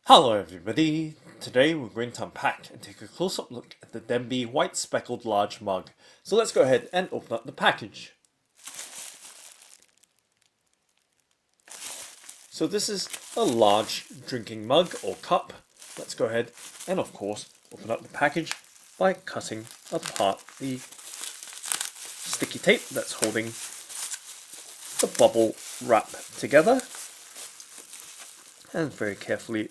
Hello everybody! Today we're going to unpack and take a close-up look at the Denby White Speckled Large Mug. So let's go ahead and open up the package. So this is a large drinking mug or cup. Let's go ahead and of course open up the package by cutting apart the sticky tape that's holding the bubble wrap together. And very carefully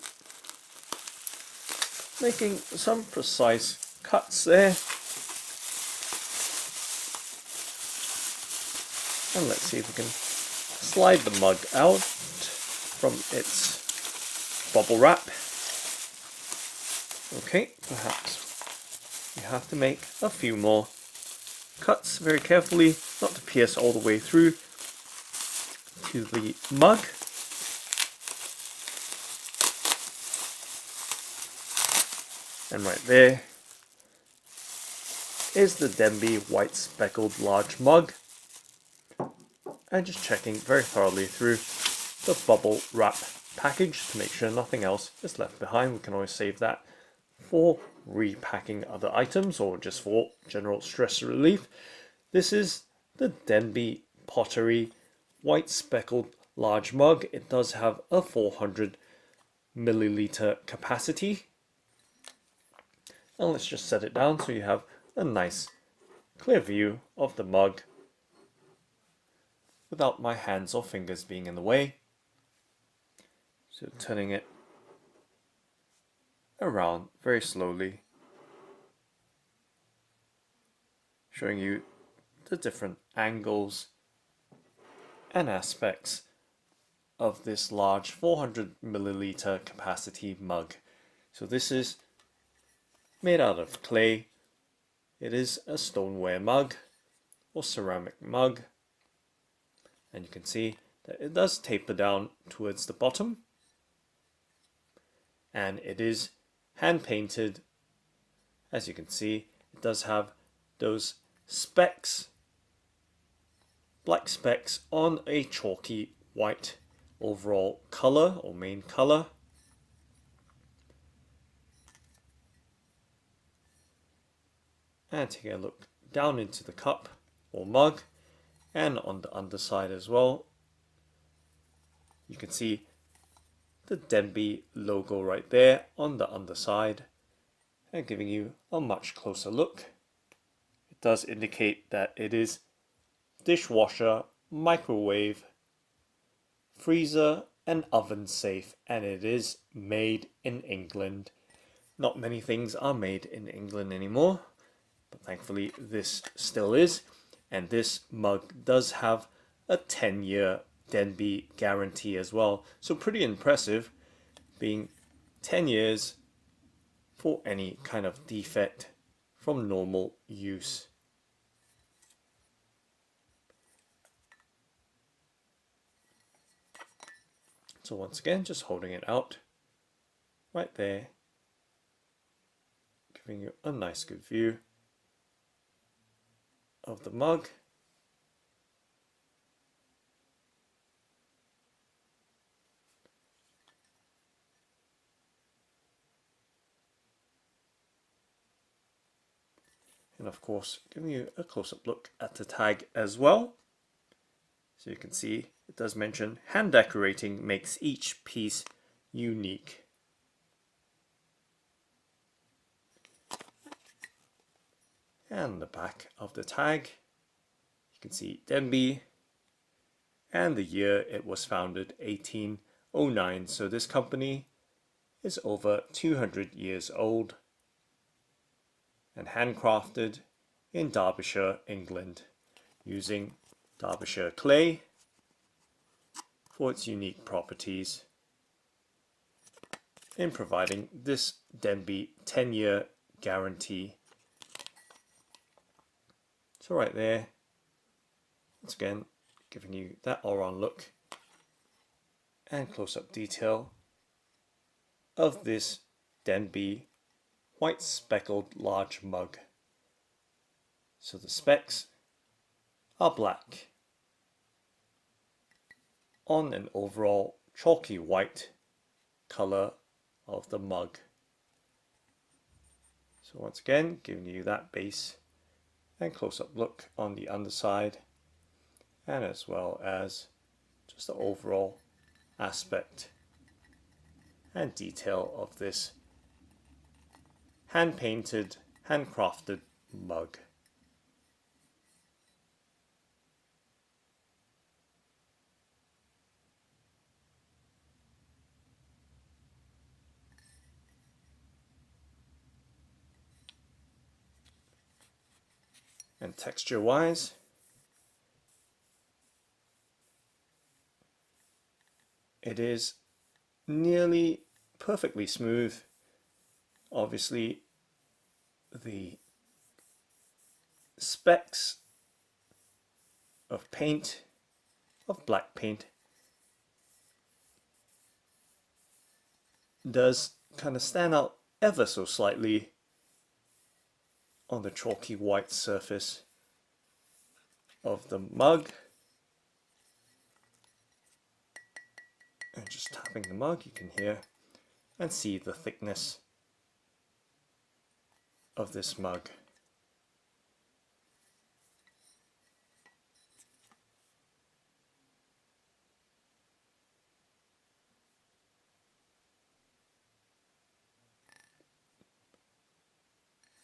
making some precise cuts there. And let's see if we can slide the mug out from its bubble wrap. Okay, perhaps we have to make a few more cuts very carefully, not to pierce all the way through to the mug. And right there is the Denby White Speckled Large Mug. And just checking very thoroughly through the bubble wrap package to make sure nothing else is left behind. We can always save that for repacking other items or just for general stress relief. This is the Denby Pottery White Speckled Large Mug. It does have a 400 milliliter capacity. And let's just set it down so you have a nice clear view of the mug without my hands or fingers being in the way. So turning it around very slowly, showing you the different angles and aspects of this large 400 milliliter capacity mug. So this is made out of clay. It is a stoneware mug or ceramic mug, and you can see that it does taper down towards the bottom, and it is hand painted. As you can see, it does have those specks, black specks on a chalky white overall color or main color. And taking a look down into the cup or mug and on the underside as well, you can see the Denby logo right there on the underside, and giving you a much closer look. It does indicate that it is dishwasher, microwave, freezer and oven safe, and it is made in England. Not many things are made in England anymore, but thankfully this still is. And this mug does have a 10-year Denby guarantee as well. So pretty impressive, being 10 years for any kind of defect from normal use. So once again, just holding it out right there, giving you a nice good view of the mug. And of course, giving you a close-up look at the tag as well. So you can see it does mention hand decorating makes each piece unique. And the back of the tag, you can see Denby and the year it was founded, 1809. So this company is over 200 years old and handcrafted in Derbyshire, England, using Derbyshire clay for its unique properties in providing this Denby 10-year guarantee. So right there, once again, giving you that all-round look and close-up detail of this Denby White Speckled Large Mug. So the specks are black on an overall chalky white color of the mug. So once again, giving you that base and close-up look on the underside, and as well as just the overall aspect and detail of this hand-painted, handcrafted mug. And texture-wise, it is nearly perfectly smooth. Obviously, the specks of paint, of black paint, does kind of stand out ever so slightly on the chalky white surface of the mug. And just tapping the mug, you can hear and see the thickness of this mug.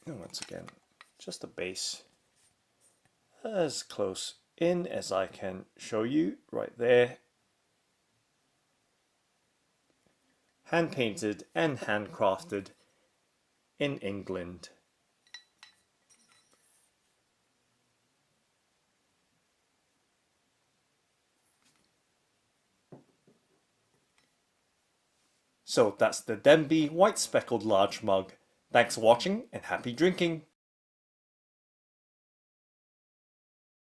And once again, just the base as close in as I can show you right there. Hand painted and handcrafted in England. So that's the Denby White Speckled Large Mug. Thanks for watching and happy drinking!